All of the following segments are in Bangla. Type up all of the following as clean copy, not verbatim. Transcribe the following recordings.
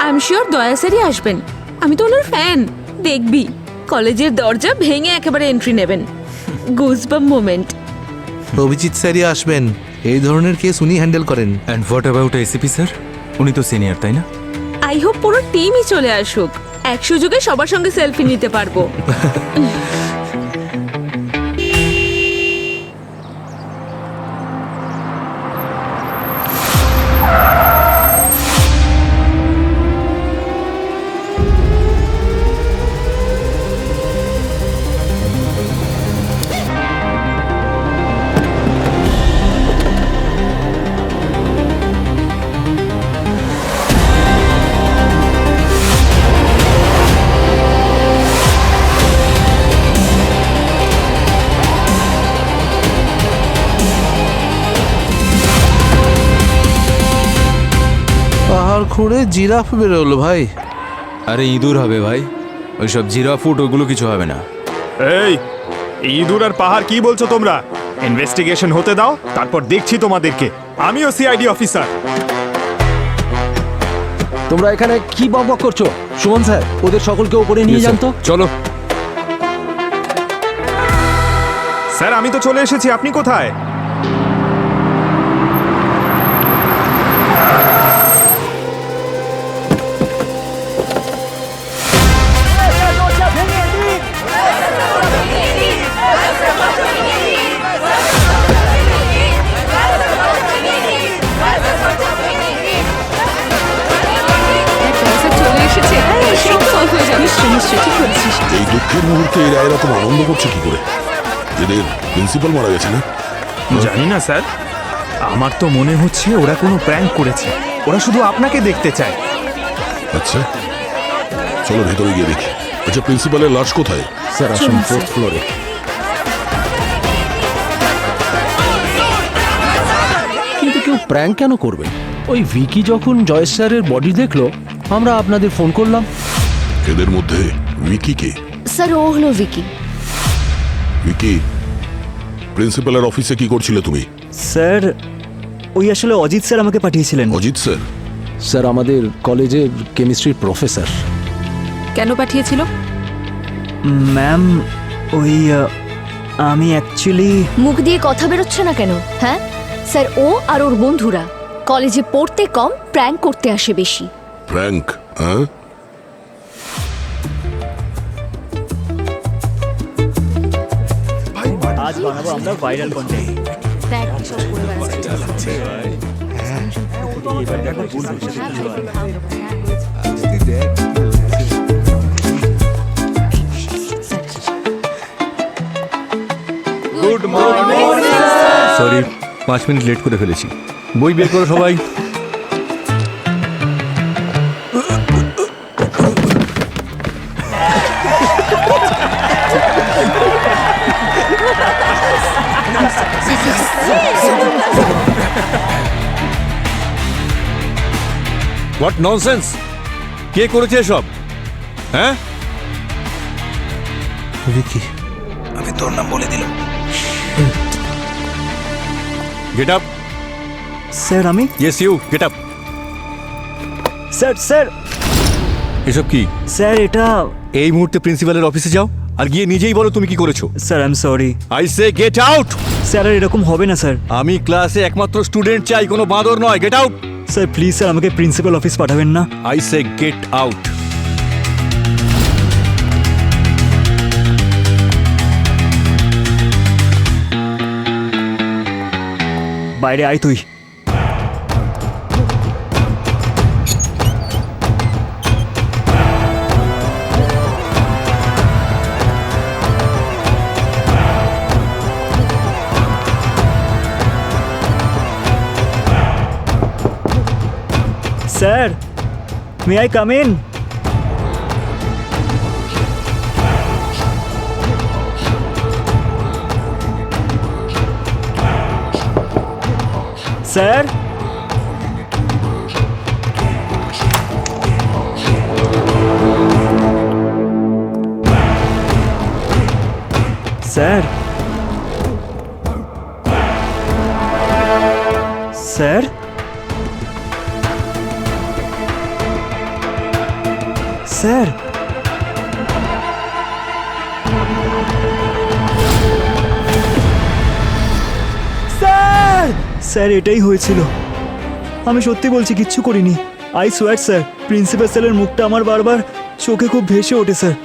আই এম শিওর দয়া স্যারই আসবেন। আমি তো ওনার ফ্যান। দেখবি কলেজের দরজা ভেঙে একেবারে এন্ট্রি নেবেন। Goosebump moment. অভিজিৎ স্যারই আসবেন, এই ধরনের কেস উনি হ্যান্ডেল করেন। And what about ACP sir? উনি তো সিনিয়র, তাই না? আই হোপ পুরো টিমই চলে আসুক, এক সুযোগে সবার সঙ্গে সেলফি নিতে পারবো। পাহাড় খুঁড়ে জিরাফ বেরোলো ভাই। আরে ইঁদুর হবে ভাই, ওইসব জিরা ফুট ওগুলো কিছু হবে না। এই ইঁদুর আর পাহাড় কি বলছো তোমরা? ইনভেস্টিগেশন হতে দাও, তারপর দেখছি তোমাদেরকে। আমিও সিআইডি অফিসার। তোমরা এখানে কি বকবক করছো? সুমন স্যার, ওদের সকলকে উপরে নিয়ে যান তো। চলো। স্যার আমি তো চলে এসেছি, আপনি কোথায়? চলে এসেছে, সব সলভ হয়ে যাবে। নিশ্চয়ই ঠিক বলছিস। এই দুঃখের মুহূর্তে এরা এরকম আনন্দ করছে কি করে? এদের প্রিন্সিপাল মারা গেছে না? জানি না স্যার, আমার তো মনে হচ্ছে ওরা কোনো প্র্যাঙ্ক করেছে। ওরা শুধু আপনাকে দেখতে চায়। আচ্ছা চলো ভেতরে গিয়ে দেখি। আচ্ছা প্রিন্সিপালের লাশ কোথায়? স্যার আসুন, ফোর্থ ফ্লোরে। কিন্তু কেউ প্র্যাঙ্ক কেন করবে? ওই ভিকি যখন জয়েশ স্যারের বডি দেখলো, আমরা আপনাদের ফোন করলাম। এদের মধ্যে উইকি কে? স্যার ও হলো ভিকি। উইকি, প্রিন্সিপালের অফিসে কি করছিলে তুমি? স্যার ওই আসলে অজিত স্যার আমাকে পাঠিয়েছিলেন। অজিত স্যার? স্যার আমাদের কলেজের কেমিস্ট্রির প্রফেসর। কেন পাঠিয়েছিল? ম্যাম ওই আমি অ্যাকচুয়ালি মুখ দিয়ে কথা বেরোচ্ছে না কেন? হ্যাঁ স্যার, ও আর ওর বন্ধুরা কলেজে পড়তে কম, প্র্যাঙ্ক করতে আসে বেশি। প্র্যাঙ্ক? হ্যাঁ আজ বানাবো আমরা viral content. Good morning. Sorry, 5 minute late করে ফেলেছি। বই বের করো সবাই। What nonsense! কে করেছে এসব? হ্যাঁ ভিকি, আমি তোর নাম বলে দিলাম। Get up. স্যার আমি? Yes you, get up. Sir sir এসব কি? স্যার এটা এই মুহূর্তে প্রিন্সিপালের অফিসে যাও আর গিয়ে নিজেই বলো তুমি কি করেছো। Sir I am sorry. I say get out. Sir আর এরকম হবে না স্যার। আমি ক্লাসে একমাত্র স্টুডেন্ট চাই, কোনো বাঁদর নয়। Get out. Sir please sir, আমাকে প্রিন্সিপাল অফিস পাঠাবেন না। I say get out. বাইরে আয় তুই। Sir may I come in? Sir sir sir sir sir sir এটাই হয়েছিল। আমি সত্যি বলছি, কিচ্ছু করিনি। আই সোয়ার স্যার, প্রিন্সিপাল স্যারের মুখটা আমার বারবার চোখে খুব ভেসে ওঠে স্যার।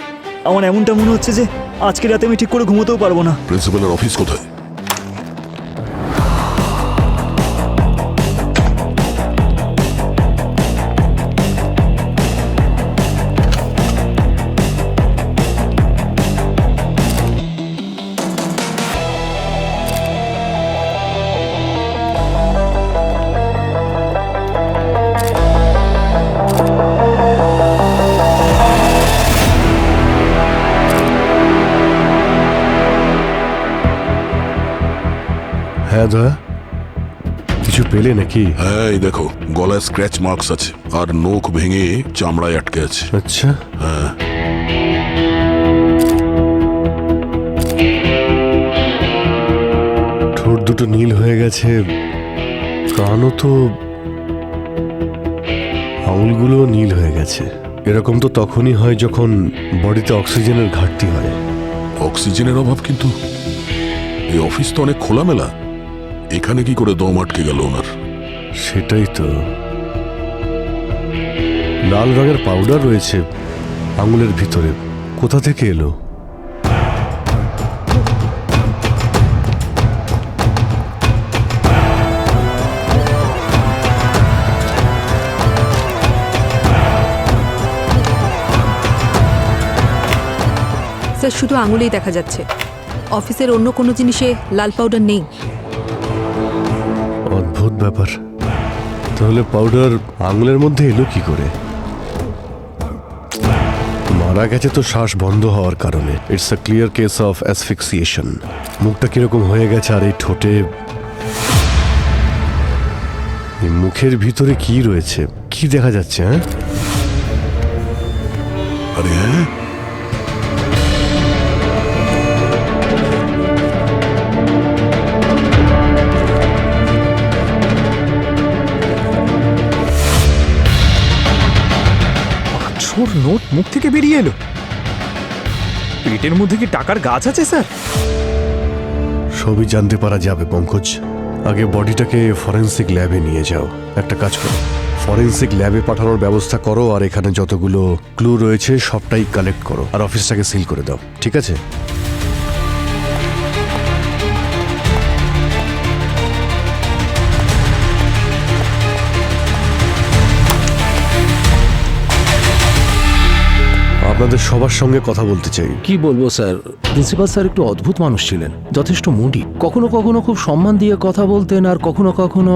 আমার এমনটা মনে হচ্ছে যে আজকে রাতে আমি ঠিক করে ঘুমোতেও পারবো না। প্রিন্সিপালের অফিস কোথায়? হ্যাঁ দয়া, কিছু পেলে নাকি? হ্যাঁ, এই দেখো, গলায় স্ক্র্যাচ মার্কস আছে আর নখ ভেঙে চামড়ায় আটকে আছে। আচ্ছা, হ্যাঁ, ঠোঁট দুটো নীল হয়ে গেছে, কানও তো, আঙুলগুলো নীল হয়ে গেছে। এরকম তো তখনই হয় যখন বডিতে অক্সিজেনের ঘাটতি হয়। অক্সিজেনের অভাব, কিন্তু এই অফিস তো অনেক খোলামেলা, এখানে কি করে দম আটকে গেল ওনার? সেটাই তো। লাল রঙের পাউডার রয়েছে আঙুলের ভিতরে, কোথা থেকে এলো? স্যার শুধু আঙুলেই দেখা যাচ্ছে, অফিসের অন্য কোনো জিনিসে লাল পাউডার নেই। অদ্ভুত ব্যাপার। তাহলে পাউডার আঙুলের মধ্যে এলো কি করে? মারা গেছে তো শ্বাস বন্ধ হওয়ার কারণে। It's a clear case of asphyxiation. মুখটা কিরকম হয়ে গেছে, আর এই ঠোঁটে, এই মুখের ভিতরে কি রয়েছে, কি দেখা যাচ্ছে? হ্যাঁ, আরে হ্যাঁ, ছোট নোট মুখ থেকে বেরিয়ে এলো। পেটের মধ্যে কি টাকার গাছ আছে স্যার? সবই জানতে পারা যাবে পঙ্কজ। আগে বডিটাকে ফরেন্সিক ল্যাবে নিয়ে যাও। একটা কাজ করো, ফরেন্সিক ল্যাবে পাঠানোর ব্যবস্থা করো, আর এখানে যতগুলো ক্লু রয়েছে সবটাই কালেক্ট করো, আর অফিসটাকে সিল করে দাও, ঠিক আছে? আপনাদের সবার সঙ্গে কথা বলতে চাই। কি বলবো স্যার, প্রিন্সিপাল স্যার একটু অদ্ভুত মানুষ ছিলেন, যথেষ্ট মুডি। কখনো কখনো খুব সম্মান দিয়ে কথা বলতেন, আর কখনো কখনো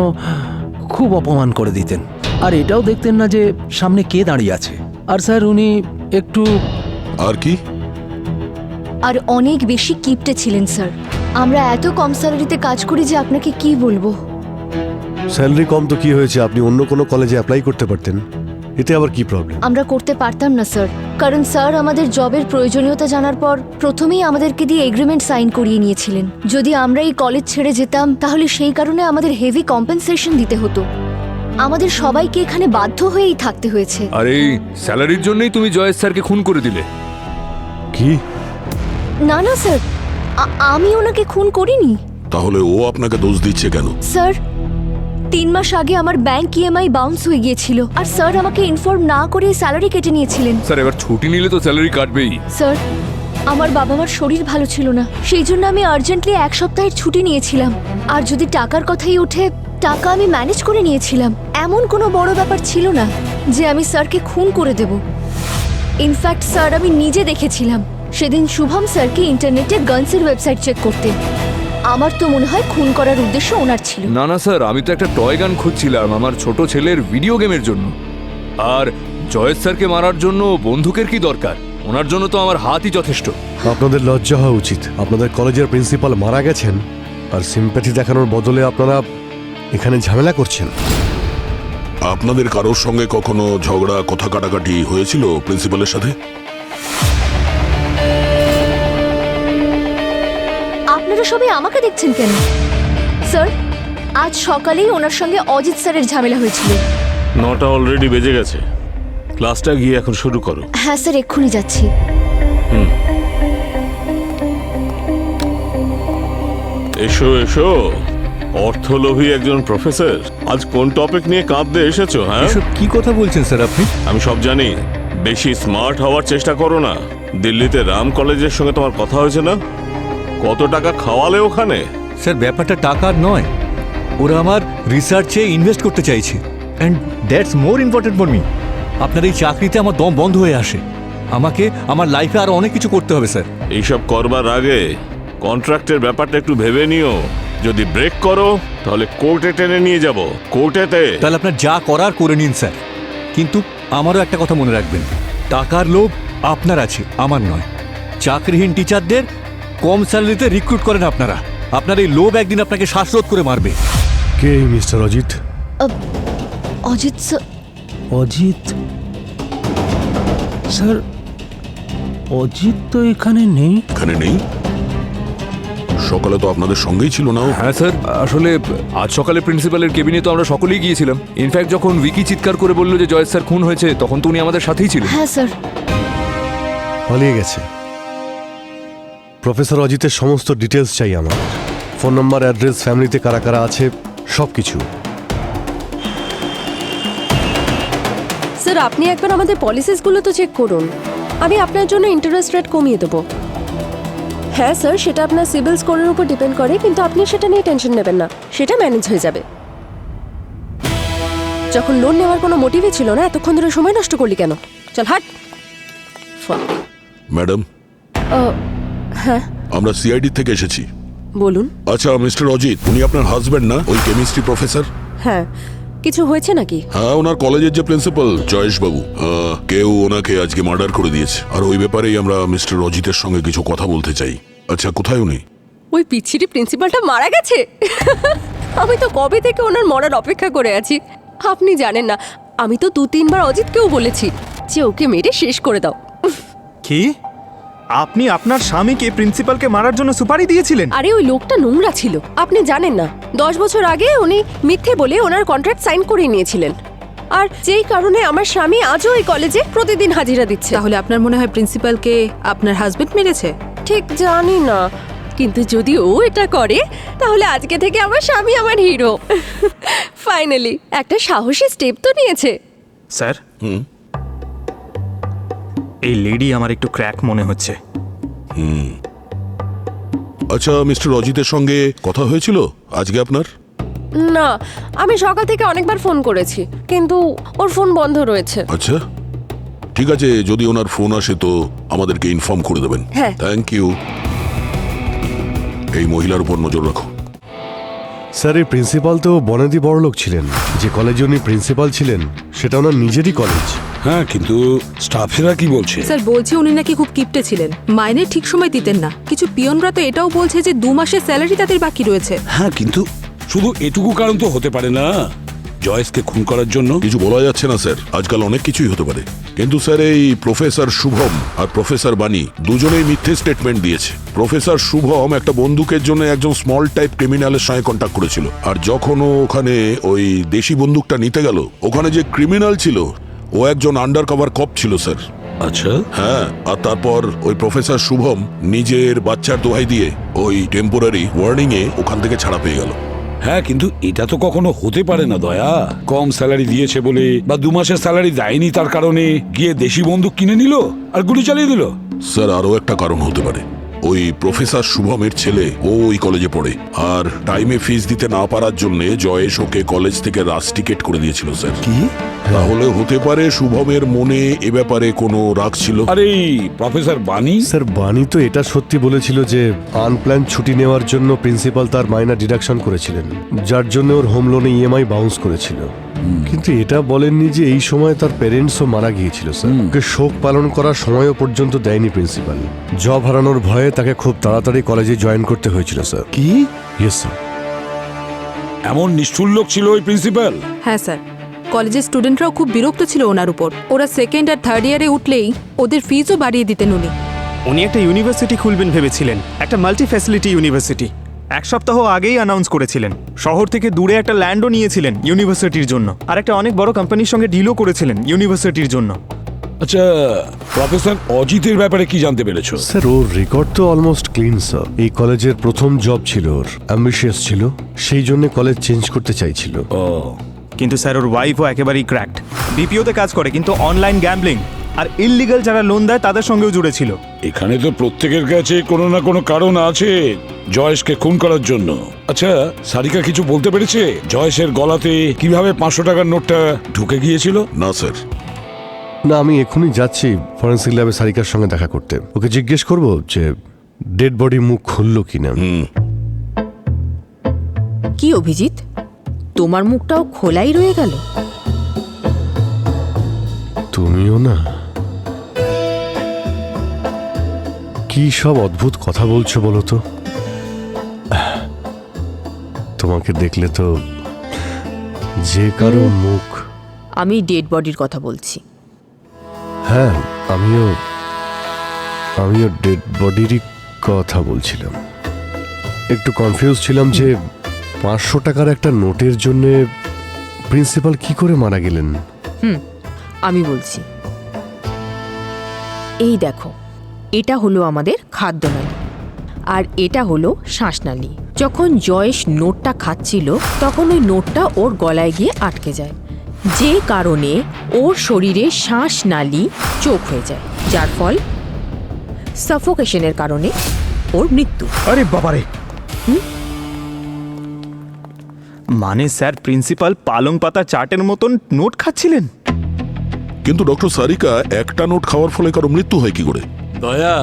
খুব অপমান করে দিতেন। আর এটাও দেখতেন না যে সামনে কে দাঁড়িয়ে আছে। আর স্যার উনি একটু, আর কি? আর অনেক বেশি কিপটে ছিলেন স্যার। আমরা এত কম স্যালারিতে কাজ করি যে আপনাকে কি বলবো। স্যালারি কম তো কি হয়েছে, আপনি অন্য কোনো কলেজে অ্যাপ্লাই করতে পারতেন, এতে আবার কি প্রবলেম? আমরা করতে পারতাম না স্যার, কারণ স্যার আমাদের জবের প্রয়োজনীয়তা জানার পর প্রথমেই আমাদেরকে দিয়ে এগ্রিমেন্ট সাইন করিয়ে নিয়েছিলেন। যদি আমরা এই কলেজ ছেড়ে যেতাম তাহলে সেই কারণে আমাদের হেভি কম্পেনসেশন দিতে হতো। আমাদের সবাইকে এখানে বাধ্য হয়েই থাকতে হয়েছে। আর এই স্যালারির জন্যই তুমি জয়েশ স্যারকে খুন করে দিলে? কি? না না স্যার, আমি ওনাকে খুন করিনি। তাহলে ও আপনাকে দোষ দিচ্ছে কেন? স্যার, 3 মাস আগে আমার ব্যাংক ইএমআই বাউন্স হয়ে গিয়েছিল, আর স্যার আমাকে ইনফর্ম না করে স্যালারি কেটে নিয়েছিলেন। স্যার এবার ছুটি নিলে তো স্যালারি কাটবেই। স্যার, আমার বাবা মার শরীর ভালো ছিল না, সেই জন্য আমি আর্জেন্টলি 1 সপ্তাহের ছুটি নিয়েছিলাম। আর যদি টাকার কথাই ওঠে, টাকা আমি ম্যানেজ করে নিয়েছিলাম। এমন কোনো বড় ব্যাপার ছিল না যে আমি স্যারকে খুন করে দেব। ইনফ্যাক্ট স্যার, আমি নিজে দেখেছিলাম সেদিন শুভম স্যারকে ইন্টারনেটে গানসের ওয়েবসাইট চেক করতে। আমার তো মনে হয় খুন করার উদ্দেশ্য ওনার ছিল। না না স্যার, আমি তো একটা টয় গান খুঁজছিলাম আমার ছোট ছেলের ভিডিও গেমের জন্য। আর জয়েশ স্যারকে মারার জন্য বন্দুকের কি দরকার? ওনার জন্য তো আমার হাতই যথেষ্ট। আপনাদের লজ্জা হওয়া উচিত। আপনাদের কলেজের প্রিন্সিপাল মারা গেছেন, আর সিম্প্যাথি দেখানোর বদলে আপনারা এখানে ঝামেলা করছেন। আপনাদের কারোর সঙ্গে কখনো ঝগড়া, কথা কাটাকাটি হয়েছিল প্রিন্সিপালের সাথে? আপনারা সবাই আমাকে দেখছেন কেন? স্যার, আজ সকালেই ওনার সঙ্গে অজিত স্যারের ঝামেলা হয়েছিল। 9টা অলরেডি বেজে গেছে। ক্লাসটা গিয়ে এখন শুরু করো। হ্যাঁ স্যার, এক্ষুনি যাচ্ছি। এসো এসো, অর্থলোভী একজন প্রফেসর, আজ কোন টপিক নিয়ে কাঁদতে এসেছো? হ্যাঁ, এসব কি কথা বলছেন স্যার আপনি? আমি সব জানি। বেশি স্মার্ট হওয়ার চেষ্টা করো না। দিল্লিতে রাম কলেজের সঙ্গে তোমার কথা হয়েছে না? কত টাকা খাওয়ালে ওখানে? স্যার ব্যাপারটা টাকার নয়, ওরা আমার রিসার্চে ইনভেস্ট করতে চাইছে, and that's more important for me. আপনার এই চাকরিতে আমার দম বন্ধ হয়ে আসে, আমাকে আমার লাইফে আরো অনেক কিছু করতে হবে স্যার। এইসব করবার আগে কন্ট্রাক্টের ব্যাপারটা একটু ভেবে নিও। যদি ব্রেক করো তাহলে কোর্টে টেনে নিয়ে যাব, কোর্টেতে। তাহলে আপনার যা করার করে নিন স্যার, কিন্তু আমারও একটা কথা মনে রাখবেন, টাকার লোভ আপনার আছে, আমার নয়। চাকরিহীন টিচারদের কম স্যালারিতে রিক্রুট করেন আপনারা। আপনার এই লোভ একদিন আপনাকে শ্বাসরোধ করে মারবে। কে এই mister Ajit? Ajit sir? Ajit sir, Ajit তো এখানে নেই। এখানে নেই? সকালে তো আপনাদের সঙ্গেই ছিল না ও? হ্যাঁ স্যার, আসলে আজ সকালে প্রিন্সিপালের কেবিনে তো আমরা সকলেই গিয়েছিলাম। ইনফ্যাক্ট যখন উইকি চিৎকার করে বলল যে জয়েশ স্যার খুন হয়েছে, তখন তো উনি আমাদের সাথেই ছিলেন। হ্যাঁ স্যার। পালিয়ে গেছে। প্রফেসর অজিতের সমস্ত ডিটেলস চাই আমার, ফোন নাম্বার, অ্যাড্রেস, ফ্যামিলিতে কারা কারা আছে, সব কিছু। স্যার আপনি একবার আমাদের পলিসিসগুলো তো চেক করুন। আমি আপনার জন্য ইন্টারেস্ট রেট কমিয়ে দেবো। হ্যাঁ স্যার, সেটা আপনার সিভিল স্কোরের উপর ডিপেন্ড করে, কিন্তু আপনি সেটা নিয়ে টেনশন নেবেন না, সেটা ম্যানেজ হয়ে যাবে। যখন লোন নেওয়ার কোনো মোটিভই ছিল না, এতক্ষণ ধরে সময় নষ্ট করলি কেন? চল হাট। ম্যাডাম, হ্যাঁ আমরা সিআইডি থেকে এসেছি। বলুন। আচ্ছা মিস্টার অজিত, উনি আপনার হাজবেন্ড না, ওই কেমিস্ট্রি প্রফেসর? হ্যাঁ, কিছু হয়েছে নাকি? হ্যাঁ, ওনার কলেজের যে প্রিন্সিপাল জয়েশ বাবু, কেউ ওনাকে আজকে মার্ডার করে দিয়েছে। আর ওই ব্যাপারেই আমরা মিস্টার অজিতের সঙ্গে কিছু কথা বলতে চাই। আচ্ছা, কোথায় উনি? ওই পিচ্ছিরি প্রিন্সিপালটা মারা গেছে? আমি তো কবে থেকে ওনার মরার অপেক্ষা করে আছি। আপনি জানেন না, আমি তো 2-3 বার অজিতকেও বলেছি যে ওকে মেরে শেষ করে দাও। কি? আপনি আপনার স্বামীকে প্রিন্সিপালকে মারার জন্য সুপারি দিয়েছিলেন? আরে ওই লোকটা নোংরা ছিল, আপনি জানেন না। 10 বছর আগে উনি মিথ্যে বলে ওনার কন্ট্রাক্ট সাইন করে নিয়েছিলেন, আর যেই কারণে আমার স্বামী আজও এই কলেজে প্রতিদিন হাজিরা দিচ্ছে। তাহলে আপনার মনে হয় প্রিন্সিপালকে আপনার হাজবেন্ড মেরেছে? ঠিক জানি না, কিন্তু যদি ও এটা করে তাহলে আজকে থেকে আমার স্বামী আমার হিরো। ফাইনালি একটা সাহসী স্টেপ তো নিয়েছে। স্যার, এই লেডি আমার একটু ক্র্যাক মনে হচ্ছে। আচ্ছা, মিস্টার অজিতের সঙ্গে কথা হয়েছিল আজকে আপনার? না, আমি সকাল থেকে অনেকবার ফোন করেছি, কিন্তু ওর ফোন বন্ধ রয়েছে। আচ্ছা ঠিক আছে, যদি ওনার ফোন আসে তো আমাদেরকে ইনফর্ম করে দেবেন। হ্যাঁ। Thank you. এই মহিলার উপর নজর রাখো। স্যার, এই প্রিন্সিপাল তো বনেদি বড়লোক ছিলেন। যে কলেজে উনি প্রিন্সিপাল ছিলেন সেটা ওনার নিজেরই কলেজ। হ্যাঁ, কিন্তু স্টাফেরা কি বলছে? স্যার বলছে উনি নাকি খুব কিপটে ছিলেন, মাইনে ঠিক সময় দিতেন না। কিছু পিয়নরা তো এটাও বলছে যে 2 মাসের স্যালারি তাদের বাকি রয়েছে। হ্যাঁ, কিন্তু শুধু এটুকু কারণ তো হতে পারে না জয়েসকে খুন করার জন্য। কিছু বলা যাচ্ছে না স্যার, আজকাল অনেক কিছুই হতে পারে। কিন্তু স্যার, এই প্রফেসর শুভম আর প্রফেসর বাণী দুজনেই মিথ্যে স্টেটমেন্ট দিয়েছে। প্রফেসর শুভম একটা বন্দুকের জন্য একজন স্মল টাইপ ক্রিমিনালের সঙ্গে কন্ট্যাক্ট করেছিল, আর যখন ও ওখানে ওই দেশি বন্দুকটা নিতে গেল, ওখানে যে ক্রিমিনাল ছিল ও একজন আন্ডার কভার কপ ছিল স্যার। আচ্ছা। হ্যাঁ, আর তারপর ওই প্রফেসর শুভম নিজের বাচ্চার দোহাই দিয়ে ওই টেম্পোরারি ওয়ার্নিং এ ওখান থেকে ছাড়া পেয়ে গেল। হ্যাঁ, কিন্তু এটা তো কখনো হতে পারে না দয়া। কম স্যালারি দিয়েছে বলে বা 2 মাসের স্যালারি দেয়নি তার কারণে গিয়ে দেশি বন্দুক কিনে নিল আর গুলি চালিয়ে দিল। স্যার, আরো একটা কারণ হতে পারে। ওই প্রফেসর শুভমের ছেলে ও ওই কলেজে পড়ে, আর টাইমে ফিস দিতে না পারার জন্য জয়েশ ওকে কলেজ থেকে রাশ টিকেট করে দিয়েছিল স্যার। কি? তাহলে হতে পারে শুভমের মনে এ ব্যাপারে কোনো রাগ ছিল। আরে প্রফেসর বাণী? স্যার, বাণী তো এটা সত্যি বলেছিল যে আনপ্ল্যান ছুটি নেওয়ার জন্য প্রিন্সিপাল তার মাইনা ডিডাকশন করেছিলেন, যার জন্য ওর হোম লোনে ইএমআই বাউন্স করেছিল। কিন্তু এটা বলেননি যে এই সময় তার প্যারেন্টসও মারা গিয়েছিল স্যার। ওকে শোক পালন করার সময়ও পর্যন্ত দেয়নি প্রিন্সিপাল। জব হারানোর ভয়ে তাকে খুব তাড়াতাড়ি কলেজে জয়েন করতে হয়েছিল স্যার। কি? Yes sir. এমন নিষ্ঠুর লোক ছিল ওই প্রিন্সিপাল? হ্যাঁ স্যার, কলেজের স্টুডেন্টরাও খুব বিরক্ত ছিল ওনার উপর। ওরা 2nd আর 3rd ইয়ারে উঠলেই ওদের ফিজও বাড়িয়ে দিতেন উনি। উনি একটা ইউনিভার্সিটি খুলবেন ভেবেছিলেন, একটা মাল্টি ফ্যাসিলিটি ইউনিভার্সিটি। এক সপ্তাহ আগেই অ্যানাউন্স করেছিলেন। শহর থেকে দূরে একটা ল্যান্ডও নিয়েছিলেন ইউনিভার্সিটির জন্য, আর একটা অনেক বড় কোম্পানির সঙ্গে ডিলও করেছিলেন ইউনিভার্সিটির জন্য। আচ্ছা, প্রফেসর অজিতের ব্যাপারে কি জানতে পেরেছো? স্যার ওর রেকর্ড তো অলমোস্ট ক্লিন স্যার। এই কলেজের প্রথম জব ছিল ওর, অ্যাম্বিশিয়াস ছিল, সেই জন্য কলেজ চেঞ্জ করতে চাইছিল। ও, কিন্তু স্যার ওর ওয়াইফও একেবারেই ক্র্যাকড। বিপিওতে কাজ করে, কিন্তু অনলাইন গ্যাম্বলিং আর ইললিগাল যারা লোন দেয় তাদের সঙ্গেও জুড়ে ছিল। এখানে তো প্রত্যেকের কাছে কোনো না কোনো কারণ আছে জয়েশকে খুন করার জন্য। আচ্ছা, সারিকা কিছু বলতে পেরেছে জয়েশের গলাতে কিভাবে 500 টাকার নোটটা ঢুকে গিয়েছিল? না স্যার। না, আমি এখনই যাচ্ছি ফরেন্সিক ল্যাবে সারিকার সঙ্গে দেখা করতে। ওকে জিজ্ঞেস করব যে ডেড বডি মুখ খুললো কিনা। কি অভিজিৎ, তোমার মুখটাও খোলাই রয়ে গেল? তুমিও না? কি সব অদ্ভুত কথা বলছো বলো তো। তোমাকে দেখলে তো যে কারো মুখ। আমি ডেড বডির কথা বলছি। হ্যাঁ, আমিও ডেড বডিরই কথা বলছিলাম। একটু কনফিউজ ছিলাম যে 500 টাকার একটা নোটের জন্য প্রিন্সিপাল কি করে মারা গেলেন। আমি বলছি, এই দেখো, এটা হলো আমাদের খাদ্যনালী আর এটা হলো শ্বাসনালী। যখন জয়েশ নোটটা খাচ্ছিল তখন ওই নোটটা ওর গলায় গিয়ে আটকে যায়, যে কারণে ওর শরীরে শ্বাসনালী চোখ হয়ে যায়, যার ফল সাফোকেশনের কারণে ওর মৃত্যু। আরে বাবারে! মানে স্যার প্রিন্সিপাল পালং পাতা চাটের মতন নোট খাচ্ছিলেন? কিন্তু ডক্টর সারিকা একটা নোট খাওয়ার ফলে কারো মৃত্যু হয় কি করে? দয়া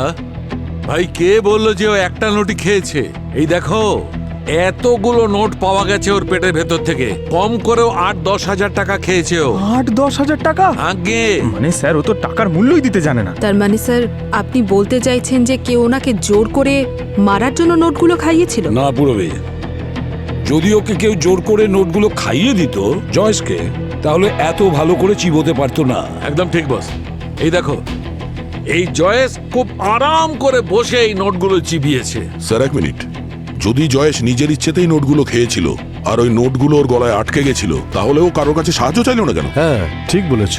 ভাই, কে বললো যে ও একটা নোটই খেয়েছে? এই দেখো, এতগুলো নোট পাওয়া গেছে ওর পেটের ভেতর থেকে। কম করেও 8-10 হাজার টাকা খেয়েছে ও। 8-10 হাজার টাকা? আগে মানে স্যার ও তো টাকার মূল্যই দিতে জানে না। তার মানে স্যার আপনি বলতে চাইছেন যে কেউ ওনাকে জোর করে মারার জন্য নোটগুলো খাইয়েছিল? না পুরবে, যদি ওকে কেউ জোর করে নোটগুলো খাইয়ে দিত জয়েশকে, তাহলে এত ভালো করে চিবোতে পারতো না। একদম ঠিক বস। এই দেখো, এই জয়েশ খুব আরাম করে বসে এই নোটগুলো চিবিয়েছে। স্যার এক মিনিট, যদি জয়েশ নিজের ইচ্ছেতেই নোটগুলো খেয়েছিল আর ওই নোটগুলো ওর গলায় আটকে গেছিল, তাহলে ও কারোর কাছে সাহায্য চাইল না কেন? হ্যাঁ, ঠিক বলেছ।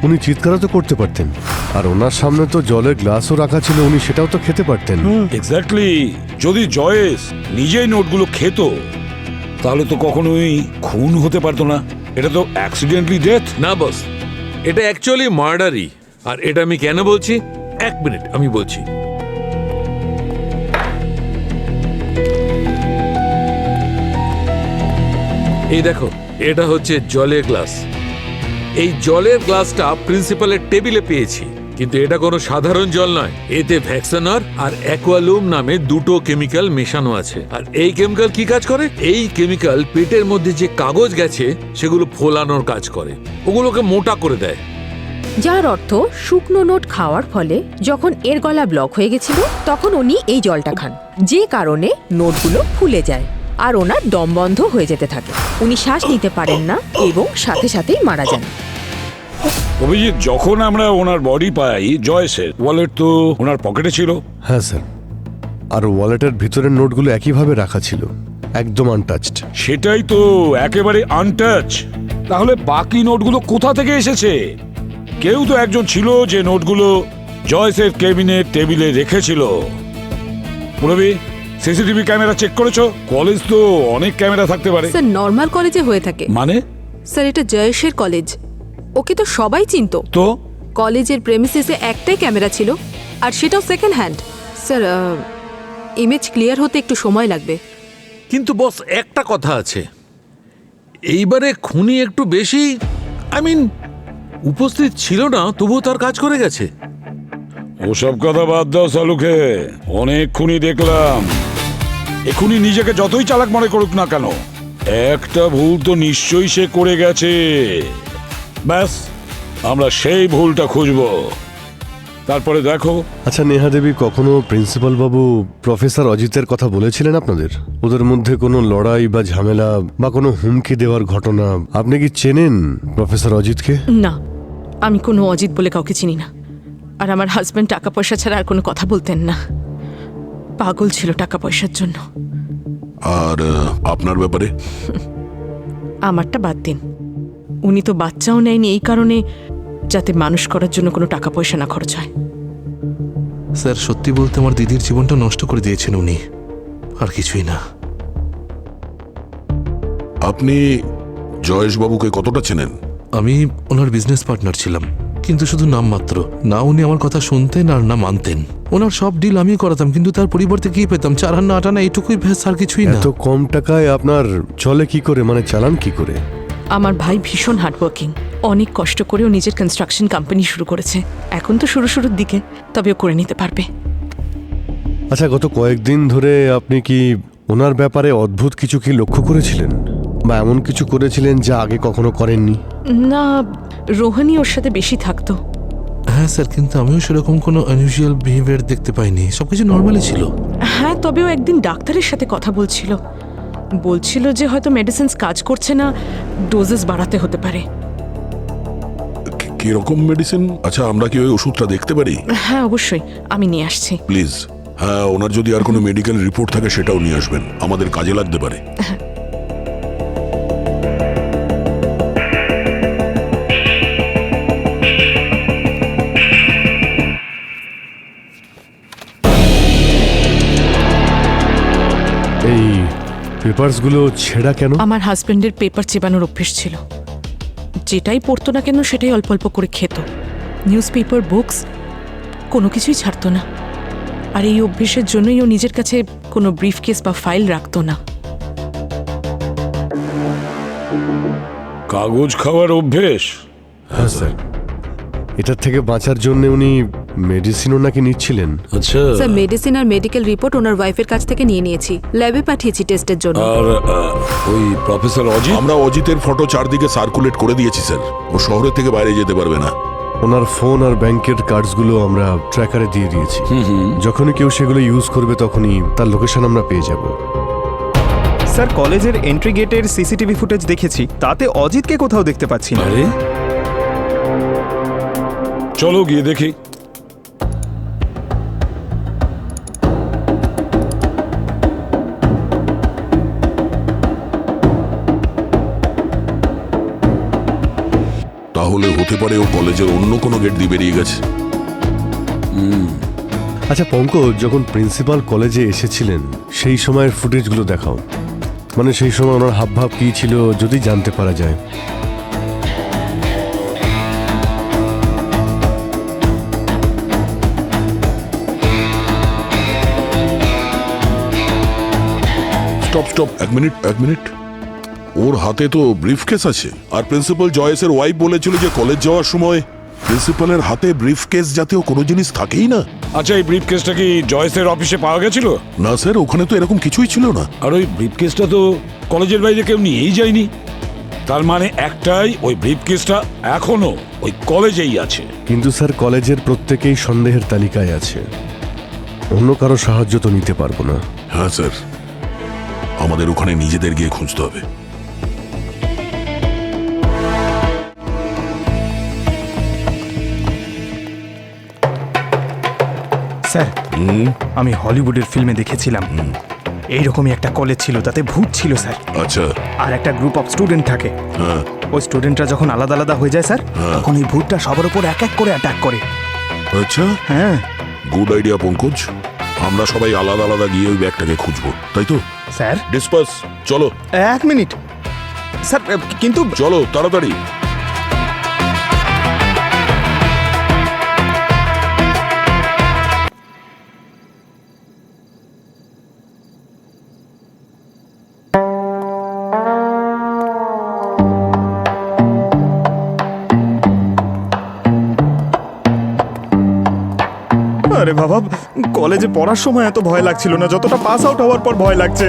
উনি চিৎকারও তো করতে পারতেন, আর ওনার সামনে তো জলের গ্লাসও রাখা ছিল, উনি সেটাও তো খেতে পারতেন। এক্স্যাক্টলি, যদি জয়েশ নিজেই নোটগুলো খেত তাহলে তো কখনোই খুন হতে পারতো না। এটা তো অ্যাক্সিডেন্টলি ডেথ। না বস, এটা অ্যাকচুয়ালি মার্ডারই। আর এটা আমি কেন বলছি, এক মিনিট আমি বলছি। এই দেখো, এটা হচ্ছে জলের গ্লাস। এই জলের গ্লাসটা প্রিন্সিপালের টেবিলে পেয়েছি, কিন্তু এটা কোনো সাধারণ জল নয়। এতে ভ্যাক্সানর আর অ্যাকোয়ালুম নামে দুটো কেমিক্যাল মেশানো আছে। আর এই কেমিক্যাল কি কাজ করে? এই কেমিক্যাল পেটের মধ্যে যে কাগজ গেছে সেগুলো ফোলানোর কাজ করে, ওগুলোকে মোটা করে দেয়। যার অর্থ শুকনো নোট খাওয়ার ফলে যখন এর গলা ব্লক হয়ে গেছিল তখন উনি এই জলটা খান, যে কারণে নোটগুলো ফুলে যায় আর ওনার দম বন্ধ হয়ে যেতে থাকে। উনি শ্বাস নিতে পারেন না এবং সাথে সাথেই মারা যান। অভিজিৎ, যখন আমরা ওনার বডি পাই, জয়েসের ওয়ালেট তো ওনার পকেটে ছিল। হ্যাঁ স্যার, আর ওয়ালেটের ভিতরের নোটগুলো একইভাবে রাখা ছিল, একদম আনটাচড। সেটাই তো, একেবারে আনটাচ। তাহলে বাকি নোটগুলো কোথা থেকে এসেছে? কেউ তো একজন ছিল যে নোটগুলো জয়েসের কেবিনের টেবিলে রেখেছিল। পুরবি, সিসিটিভি ক্যামেরা চেক করেছো? কলেজ তো অনেক ক্যামেরা থাকতে পারে। স্যার নর্মাল কলেজে হয়ে থাকে। মানে? স্যার এটা জয়েশের কলেজ, ওকে তো সবাই চিনতো। তো কলেজের প্রেমিসিসে একটাই ক্যামেরা ছিল, আর সেটাও second hand. Sir image clear হতে একটু সময় লাগবে। কিন্তু বস, একটা কথা আছে, এইবারে খুনি একটু বেশি উপস্থিত ছিল না, তবুও তার কাজ করে গেছে। ওসব কথা বাদ দাও সালুকে, অনেক খুনি দেখলাম। এখুনি নিজেকে যতই চালাক মনে করুক না কেন, একটা ভুল তো নিশ্চয়ই সে করে গেছে। ব্যাস, আমরা সেই ভুলটা খুঁজবো, তারপরে দেখো। আচ্ছা নেহা দেবী, কখনো প্রিন্সিপাল বাবু প্রফেসর অজিতের কথা বলেছিলেন আপনাদের? ওদের মধ্যে কোনো লড়াই বা ঝামেলা বা কোনো হুমকি দেওয়ার ঘটনা? আপনি কি চেনেন প্রফেসর অজিতকে? না, আমি কোনো অজিত বলে কাউকে চিনি না। আর আমার হাজব্যান্ড টাকা পয়সা ছাড়া আর কোনো কথা বলতেন না। পাগল ছিল টাকা পয়সার জন্য। আর আপনার ব্যাপারে? আমারটা বাদ দিন, উনি তো বাচ্চাও নেয়নি এই কারণে যাতে মানুষ করার জন্য কোনো টাকা পয়সা না খরচ হয়। স্যার সত্যি বলতে আমার দিদির জীবনটা নষ্ট করে দিয়েছেন উনি, আর কিছুই না। আপনি জয়েশবাবুকে কতটা চেনেন? আমি ওনার বিজনেস পার্টনার ছিলাম, কিন্তু শুধু নামমাত্র। না উনি আমার কথা শুনতেন আর না মানতেন। ওনার সব ডিল আমি করাতাম, কিন্তু তার পরিবর্তে কি পেতাম? 4 আনা 8 আনা, এইটুকুই ব্যাস, আর কিছুই না। এত কম টাকায় আপনার চলে কি করে, মানে চালান কি করে? আমার ভাই ভীষণ হার্ডওয়ার্কিং, অনেক কষ্ট করেও নিজের কনস্ট্রাকশন কোম্পানি শুরু করেছে। এখন তো শুরুর দিকে, তবে ও করে নিতে পারবে। আচ্ছা, গত কয়েকদিন ধরে আপনি কি ওনার ব্যাপারে অদ্ভুত কিছু কি লক্ষ্য করেছিলেন, বা এমন কিছু করেছিলেন যা আগে কখনো করেননি? না, রোহানি ওর সাথে বেশি থাকতো। হ্যাঁ স্যার, কিন্তু আমিও সেরকম কোনো আনইউজুয়াল বিহেভিয়ার দেখতে পাইনি, সবকিছু নর্মালি ছিল। হ্যাঁ, তবেও একদিন ডাক্তারের সাথে কথা বলছিল যে হয়তো মেডিসিনস কাজ করছে না, ডোজেস বাড়াতে হতে পারে। কিরকম মেডিসিন? আচ্ছা, আমরা কি ওই ওষুধটা দেখতে পারি? হ্যাঁ অবশ্যই, আমি নিয়ে আসছি। প্লিজ। হ্যাঁ, ওনার যদি আর কোনো মেডিকেল রিপোর্ট থাকে সেটাও নিয়ে আসবেন, আমাদের কাজে লাগতে পারে। এই পেপারসগুলো ছেঁড়া কেন? আমার হাজবেন্ডের পেপার চেবানোর অভ্যেস ছিল। যেটাই পড়তো না কেন সেটাই অল্প অল্প করে খেত। নিউজ পেপার, বুকস কোনো কিছুই ছাড়তো না। আর এই অভ্যেসের জন্যই ও নিজের কাছে কোনো ব্রিফকেস বা ফাইল রাখতো না। কাগজ খাওয়ার অভ্যেস? হ্যাঁ স্যার, এটার থেকে বাঁচার জন্য উনি মেডিসিনও নাকি নিচ্ছিলেন। আচ্ছা, স্যার মেডিসিন আর মেডিকেল রিপোর্ট ওনার ওয়াইফের কাছ থেকে নিয়ে নিয়েছি, ল্যাবে পাঠিয়েছি টেস্টের জন্য। আর ওই প্রফেসর অজিত? আমরা অজিতের ফটো চারদিকে সার্কুলেট করে দিয়েছি স্যার, ও শহরের থেকে বাইরে যেতে পারবে না। ওনার ফোন আর ব্যাংকের কার্ডসগুলো আমরা ট্র্যাকারে দিয়ে দিয়েছি। যখনই কেউ সেগুলো ইউজ করবে তখনই তার লোকেশন আমরা পেয়ে যাব। স্যার, কলেজের এন্ট্রি গেটের সিসিটিভি ফুটেজ দেখেছি, তাতে অজিতকে কোথাও দেখতে পাচ্ছি না। আরে চলো গিয়ে দেখি। তাহলে হতে পারে ও কলেজের অন্য কোনো গেট দিয়ে বেরিয়ে গেছে। আচ্ছা পঙ্কজ, যখন প্রিন্সিপাল কলেজে এসেছিলেন সেই সময়ের ফুটেজগুলো দেখাও, মানে সেই সময় ওনার হাবভাব কী ছিল যদি জানতে পারা যায়। স্টপ, এক মিনিট। ওর হাতে তো ব্রিফকেস আছে, আর প্রিন্সিপাল জয়েসের ওয়াইফ বলেছিল যে কলেজ যাওয়ার সময় প্রিন্সিপালের হাতে ব্রিফকেস জাতীয় কোনো জিনিস থাকেই না। আচ্ছা, এই ব্রিফকেসটা কি জয়েসের অফিসে পাওয়া গেছিল? না স্যার, ওখানে তো এরকম কিছুই ছিল না। আর ওই ব্রিফকেসটা তো কলেজের বাইরে কেউ নিয়েই যায়নি। তার মানে একটাই, ওই ব্রিফকেসটা এখনো ওই কলেজেই আছে। কিন্তু স্যার, কলেজের প্রত্যেকেই সন্দেহের তালিকায় আছে, অন্য কারো সাহায্য তো নিতে পারবো না। হ্যাঁ স্যার, আমাদের ওখানে নিজেদের গিয়ে খুঁজতে হবে। স্যার, আমি হলিউডের ফিল্মে দেখেছিলাম এইরকমই একটা কলেজ ছিল, তাতে ভূত ছিল স্যার। আচ্ছা। আর একটা গ্রুপ অফ স্টুডেন্ট থাকে। হ্যাঁ। ওই স্টুডেন্টরা যখন আলাদা আলাদা হয়ে যায় স্যার, তখন এই ভূতটা সবার উপর এক এক করে অ্যাটাক করে। আচ্ছা, হ্যাঁ। গুড আইডিয়া পঙ্কজ, আমরা সবাই আলাদা আলাদা গিয়ে ওই ব্যাগটাকে খুঁজবো, তাই তো? স্যার, ডিসপাস, চলো। 1 মিনিট স্যার, কিন্তু চলো তাড়াতাড়ি। আরে বাবা, কলেজে পড়ার সময় এত ভয় লাগছিল না যতটা পাস আউট হওয়ার পর ভয় লাগছে।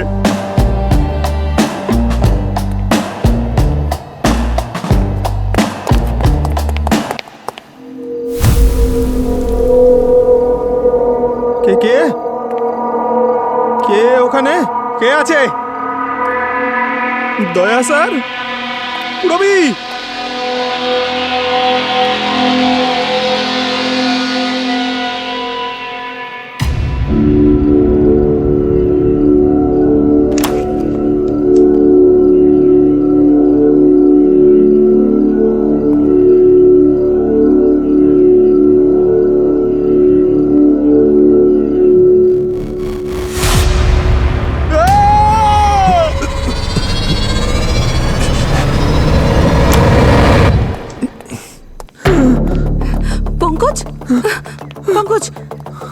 কে কে কে ওখানে? কে আছে? দয়া স্যার, রবি। পঙ্কজ পঙ্কজ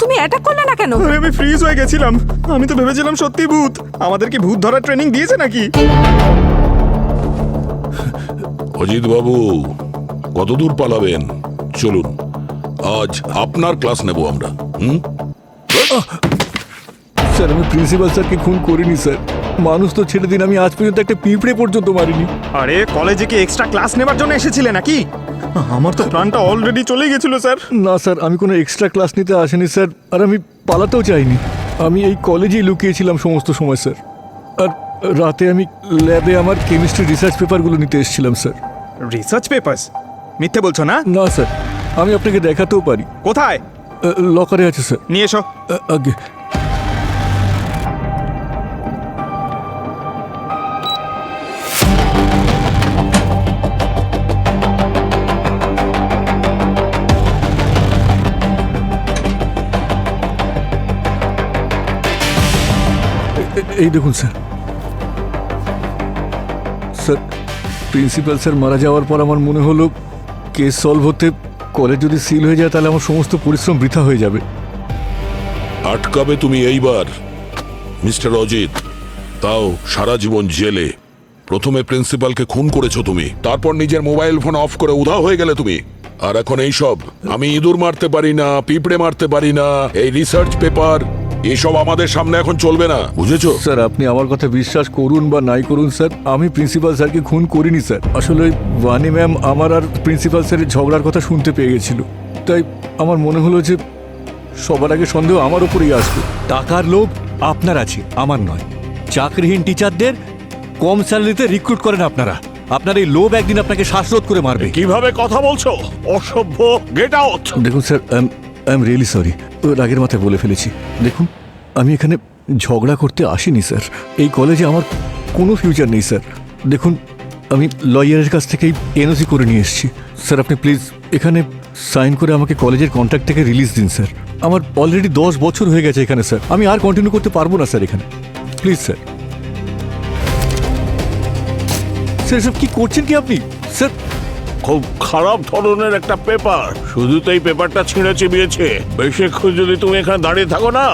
তুমি অ্যাটাক করলে না কেন? আরে আমি ফ্রিজ হয়ে গেছিলাম। আমি তো ভেবেছিলাম সত্যি ভূত। আমাদের কি ভূত ধরার ট্রেনিং দিয়েছে নাকি? অজিত বাবু, কতদূর পালাবেন? চলুন, আজ আপনার ক্লাস নেব আমরা। স্যার আমি প্রিন্সিপাল স্যারকে খুন করিনি স্যার। মানুষ তো ছেড়ে দিন, আমি আজ পর্যন্ত একটা পিঁপড়ে পর্যন্ত মারিনি। আরে কলেজে কি এক্সট্রা ক্লাস নেবার জন্য এসেছিলে নাকি? আমার তো প্ল্যানটা অলরেডি চলে গেছিল স্যার। না স্যার, আমি কোনো এক্সট্রা ক্লাস নিতে আসিনি স্যার, আর আমি পালাতেও চাইনি। আমি এই কলেজেই লুকিয়েছিলাম সমস্ত সময় স্যার। আর রাতে আমি ল্যাবে আমার কেমিস্ট্রি রিসার্চ পেপারগুলো নিতে এসেছিলাম স্যার। Research papers? মিথ্যে বলছো না? না স্যার, আমি আপনাকে দেখাতেও পারি। কোথায়? লকারে আছে স্যার। নিয়ে এসো। আগে এই দেখুন স্যার। স্যার প্রিন্সিপাল স্যার মারা যাওয়ার পর আমার মনে হলো কেস সলভ হতে কলেজ যদি সিল হয়ে যায় তাহলে আমার সমস্ত পরিশ্রম বৃথা হয়ে যাবে। আটকাবে তুমি এইবার মিস্টার অজিত, তাও সারা জীবন জেলে। প্রথমে প্রিন্সিপালকে খুন করেছো তুমি, তারপর নিজের মোবাইল ফোন অফ করে উধাও হয়ে গেলে তুমি। আর এখন এই সব, আমি ইঁদুর মারতে পারি না, পিঁপড়ে মারতে পারি না, এই রিসার্চ পেপার, এসব আমাদের সামনে এখন চলবে না, বুঝেছো? স্যার আপনি আমার কথা বিশ্বাস করুন বা নাই করুন স্যার, আমি প্রিন্সিপাল স্যারকে খুন করিনি স্যার। আসলে ওই ওয়ানি ম্যাম আমার আর প্রিন্সিপাল স্যারের ঝগড়ার কথা শুনতে পেয়ে গেছিল, তাই আমার মনে হলো যে সবার আগে সন্দেহ আমার উপরেই আসবে। টাকার লোভ আপনার আছে, আমার নয়। চাকরিহীন টিচারদের কম স্যালারিতে রিক্রুট করেন আপনারা। আপনার এই লোভ একদিন আপনাকে শ্বাসরোধ করে মারবে। কিভাবে কথা বলছো? অসভ্য, গেট আউট! দেখুন sir, I am really sorry, রাগের মাথায় বলে ফেলেছি। দেখুন আমি এখানে ঝগড়া করতে আসিনি স্যার। এই কলেজে আমার কোনো ফিউচার নেই স্যার। দেখুন আমি লয়ারের কাছ থেকেই এনওসি করে নিয়ে এসেছি স্যার। আপনি প্লিজ এখানে সাইন করে আমাকে কলেজের কন্ট্রাক্ট থেকে রিলিজ দিন স্যার। আমার অলরেডি 10 বছর হয়ে গেছে এখানে স্যার, আমি আর কন্টিনিউ করতে পারবো না স্যার এখানে, প্লিজ স্যার। স্যার এসব কি করছেন কি আপনি স্যার? খুব খারাপ ধরনের একটা পেপার, শুধু তো এই পেপারটা ছিঁড়ে চিবিয়েছে। বেশিক্ষণ যদি তুমি এখানে দাঁড়িয়ে থাকো না,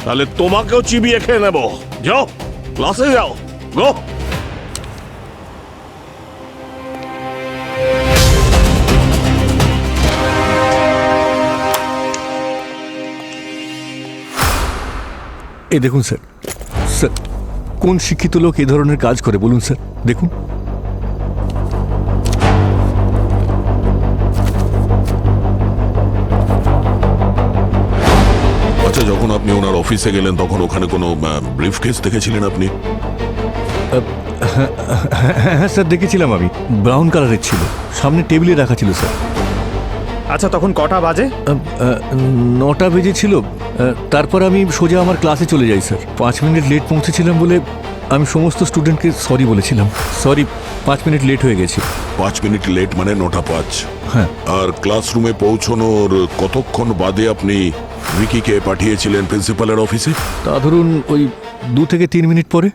তাহলে তোমাকেও চিবিয়ে খেয়ে নেবো। যাও, ক্লাসে যাও, গো। এই দেখুন স্যার, স্যার কোন শিক্ষিত লোক এ ধরনের কাজ করে বলুন স্যার? দেখুন আচ্ছা, যখন আপনি ওনার অফিসে গেলেন তখন ওখানে কোনো ব্রিফকেস দেখেছিলেন আপনি? হ্যাঁ স্যার দেখেছিলাম, আমি ব্রাউন কালারের ছিল, সামনে টেবিলে রাখা ছিল স্যার। আচ্ছা তখন কটা বাজে? 9টা বেজেছিল। তারপর আমি সোজা আমার ক্লাসে চলে যাই স্যার। 5 মিনিট লেট পৌঁছেছিলাম বলে আমি সমস্ত স্টুডেন্টকে সরি বলেছিলাম। সরি, 5 মিনিট লেট হয়ে গেছি। 5 মিনিট লেট মানে 9:05। হ্যাঁ। আর ক্লাসরুমে পৌঁছানোর কতক্ষণ বাদে আপনি ভিকিকে পাঠিয়েছিলেন প্রিন্সিপালের অফিসে? তা ধরুন ওই 2 থেকে 3 মিনিট পরে।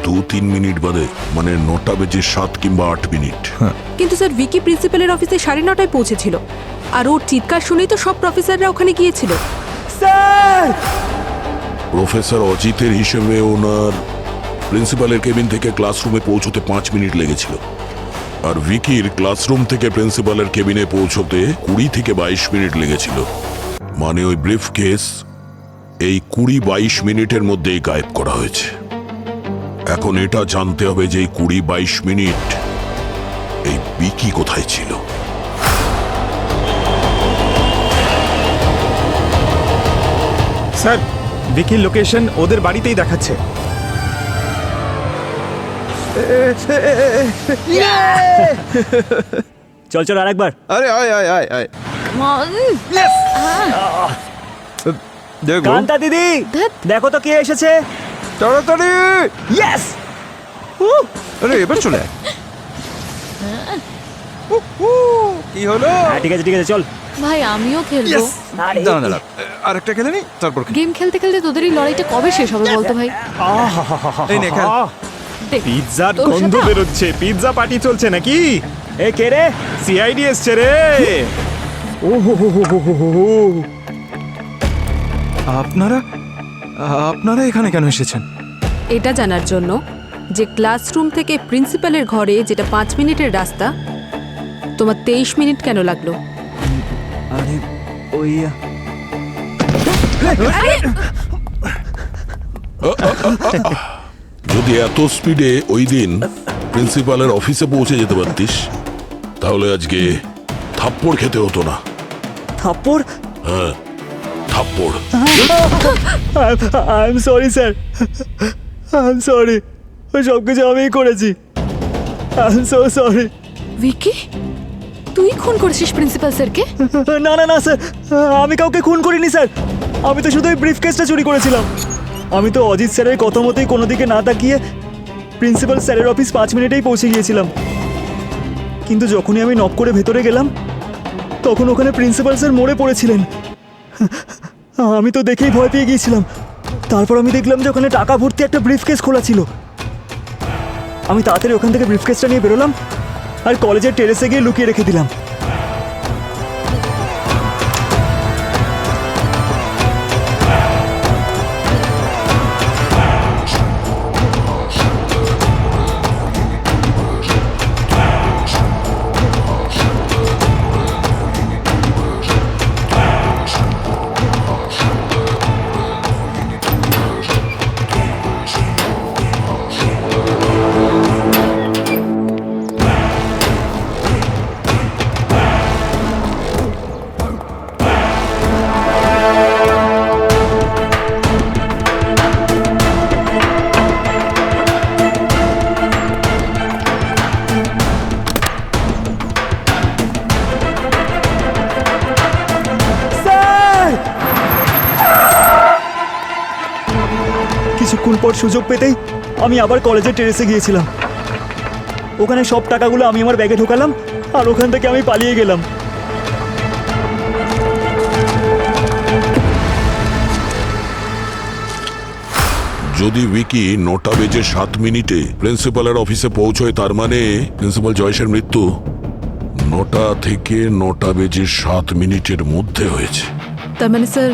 2-3 মিনিট বাদে, মানে 9টা বেজে 7 কিংবা 8 মিনিট। হ্যাঁ। কিন্তু স্যার ভিকি প্রিন্সিপালের অফিসে 9:30টায় পৌঁছেছিল, আর ওর চিৎকার শুনেই তো সব প্রফেসররা ওখানে গিয়েছিল। স্যার প্রফেসর অজিতের হিসেবে ওনার প্রিন্সিপালের কেবিন থেকে ক্লাসরুমে পৌঁছতে 5 মিনিট লেগেছিল, আর ভিকির ক্লাসরুম থেকে প্রিন্সিপালের কেবিনে পৌঁছতে 20 থেকে 22 মিনিট লেগেছিল। মানে ওই ব্রিফকেস এই 20-22 মিনিটের মধ্যেই গায়েব করা হয়েছে। এখন এটা জানতে হবে যে এই 20-22 মিনিট এই ভিকি কোথায় ছিল। স্যার ভিকির লোকেশন ওদের বাড়িতেই দেখাচ্ছে। চল চল আরেকবার। আরে আয় আয় আয় আয়। দেখো কান্তা দিদি, দেখো তো কে এসেছে। তাড়াতাড়ি। ইয়েস, আরে এবার চলে আয়। কি হলো? ঠিক আছে ঠিক আছে চল। ভাই আমিও খেলবো। দাঁড়া দাঁড়া, আরেকটা খেলে নি, তারপর গেম খেলতে খেলতে তোদের এই লড়াইটা কবে শেষ হবে বলতো ভাই? এই নে খেল। পিৎজার গন্ধ বেরোচ্ছে। পিৎজা পার্টি চলছে নাকি? এ কে রে? সিআইডি এসছে রে। ও হো হো হো হো হো হো। আপনারা আপনারা এখানে কেন এসেছেন? এটা জানার জন্য যে ক্লাসরুম থেকে প্রিন্সিপালের ঘরে যেটা 5 মিনিটের রাস্তা, তোমার 23 মিনিট কেন লাগলো? আরে ওই যদি এত স্পিডে ওই দিন প্রিন্সিপালের অফিসে পৌঁছে যেতে পারতিস তাহলে আজকে থাপ্পড় খেতে হতো না। থাপ্পড়? হ্যাঁ, থাপ্পড়। I am sorry sir, I am sorry, ওই সব কিছু আমিই করেছি। I am so sorry. Vicky, তুই খুন করেছিস প্রিন্সিপাল স্যারকে? না না না স্যার, আমি কাউকে খুন করিনি স্যার। আমি তো শুধু ওই ব্রিফ কেসটা চুরি করেছিলাম। আমি তো অজিত স্যারের কথা মতোই কোনো দিকে না তাকিয়ে প্রিন্সিপাল স্যারের অফিস 5 মিনিটেই পৌঁছে গিয়েছিলাম। কিন্তু যখনই আমি নক করে ভেতরে গেলাম তখন ওখানে প্রিন্সিপাল স্যার মরে পড়েছিলেন। আমি তো দেখেই ভয় পেয়ে গিয়েছিলাম। তারপর আমি দেখলাম যে ওখানে টাকা ভর্তি একটা ব্রিফ কেস খোলা ছিল। আমি তাড়াতাড়ি ওখান থেকে ব্রিফ কেসটা নিয়ে বেরোলাম আর কলেজের টেরেসে গিয়ে লুকিয়ে রেখে দিলাম। কিছুক্ষণ পর সুযোগ পেতেই আমি আবার কলেজের টেরেসে গিয়েছিলাম। ওখানে সব টাকাগুলো আমি আমার ব্যাগে ঢোকালাম আর ওখান থেকে আমি পালিয়ে গেলাম। যদি উইকি 9:07 প্রিন্সিপালের অফিসে পৌঁছয় তার মানে প্রিন্সিপাল জয়েশের মৃত্যু 9টা থেকে 9:07 মধ্যে হয়েছে। তার মানে স্যার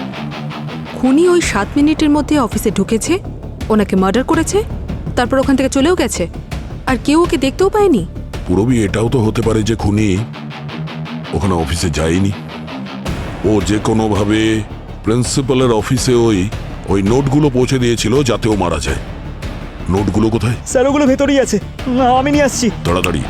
খুনি ওই 7 মিনিটের মধ্যে অফিসে ঢুকেছে, ওনাকে মার্ডার করেছে, তারপর ওখান থেকে চলেও গেছে, আর কেউ ওকে দেখতেও পায়নি। পুরবি এটাও তো হতে পারে যে খুনি ওখানে অফিসে যায়নি। ও যে কোনোভাবে প্রিন্সিপালের অফিসে ওই নোটগুলো পৌঁছে দিয়েছিল যাতে ও মারা যায়। নোটগুলো কোথায়? স্যার ওগুলো ভেতরেই আছে, আমি নিয়ে আসছি। তাড়াতাড়ি।